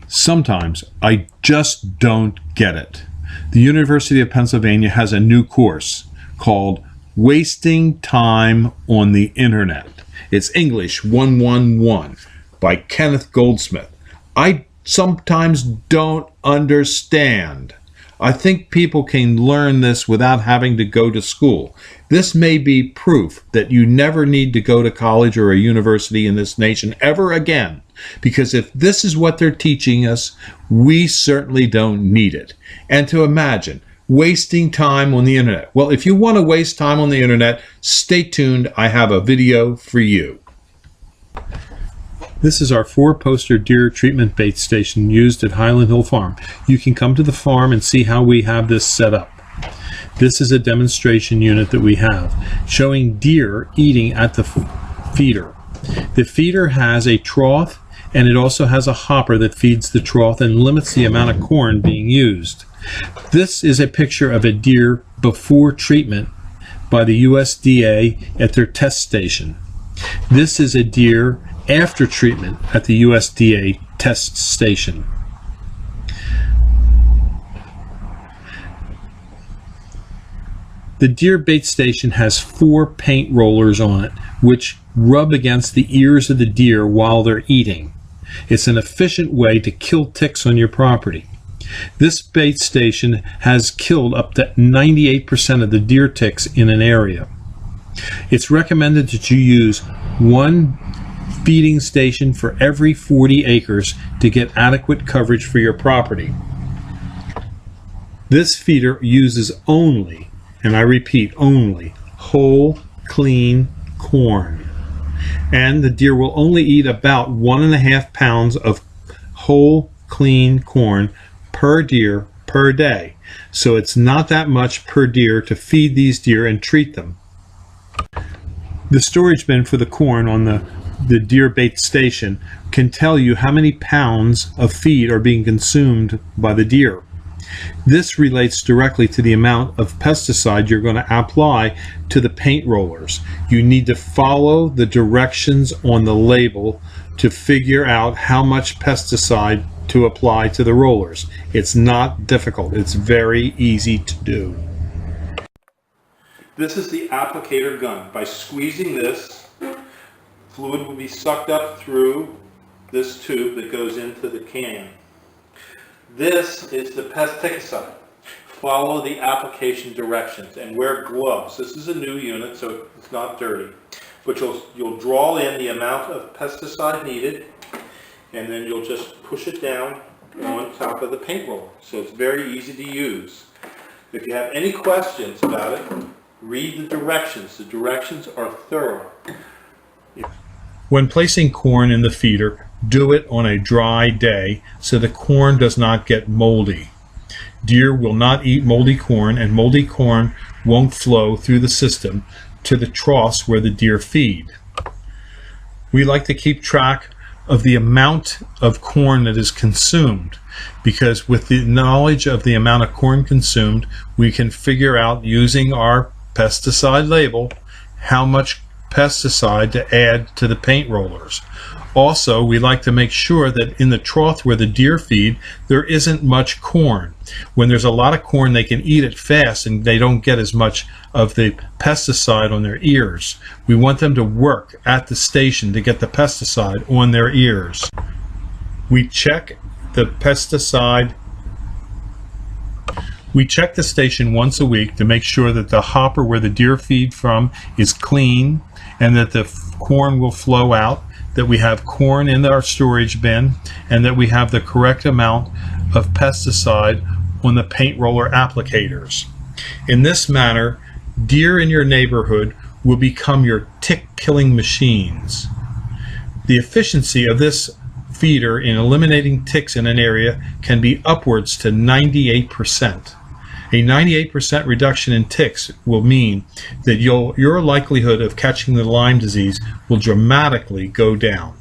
Sometimes I just don't get it. The University of Pennsylvania has a new course called Wasting Time on the Internet. It's English 111 by Kenneth Goldsmith. I sometimes don't understand. I think people can learn this without having to go to school. This may be proof that you never need to go to college or a university in this nation ever again, because if this is what they're teaching us, we certainly don't need it. And to imagine wasting time on the internet. Well, if you want to waste time on the internet, stay tuned. I have a video for you. This is our 4-poster deer treatment bait station used at Highland Hill Farm. You can come to the farm and see how we have this set up. This is a demonstration unit that we have showing deer eating at the feeder. The feeder has a trough, and it also has a hopper that feeds the trough and limits the amount of corn being used. This is a picture of a deer before treatment by the USDA at their test station. This is a deer after treatment at the USDA test station. The deer bait station has 4 paint rollers on it, which rub against the ears of the deer while they're eating. It's an efficient way to kill ticks on your property. This bait station has killed up to 98% of the deer ticks in an area. It's recommended that you use 1 feeding station for every 40 acres to get adequate coverage for your property. This feeder uses only, and I repeat, only whole, clean corn. And the deer will only eat about 1.5 pounds of whole, clean corn per deer per day. So it's not that much per deer to feed these deer and treat them. The storage bin for the corn on the deer bait station can tell you how many pounds of feed are being consumed by the deer. This relates directly to the amount of pesticide you're going to apply to the paint rollers. You need to follow the directions on the label to figure out how much pesticide to apply to the rollers. It's not difficult. It's very easy to do. This is the applicator gun. By squeezing this, fluid will be sucked up through this tube that goes into the can. This is the pesticide. Follow the application directions and wear gloves. This is a new unit, so it's not dirty. But you'll draw in the amount of pesticide needed, and then you'll just push it down on top of the paint roller. So it's very easy to use. If you have any questions about it, read the directions. The directions are thorough. When placing corn in the feeder, do it on a dry day so the corn does not get moldy. Deer will not eat moldy corn, and moldy corn won't flow through the system to the troughs where the deer feed. We like to keep track of the amount of corn that is consumed, because with the knowledge of the amount of corn consumed, we can figure out, using our pesticide label, how much pesticide to add to the paint rollers. Also, we like to make sure that in the trough where the deer feed, there isn't much corn. When there's a lot of corn, they can eat it fast and they don't get as much of the pesticide on their ears. We want them to work at the station to get the pesticide on their ears. We check the pesticide. We check the station once a week to make sure that the hopper where the deer feed from is clean and that the corn will flow out, that we have corn in our storage bin, and that we have the correct amount of pesticide on the paint roller applicators. In this manner, deer in your neighborhood will become your tick-killing machines. The efficiency of this feeder in eliminating ticks in an area can be upwards to 98%. A 98% reduction in ticks will mean that your likelihood of catching the Lyme disease will dramatically go down.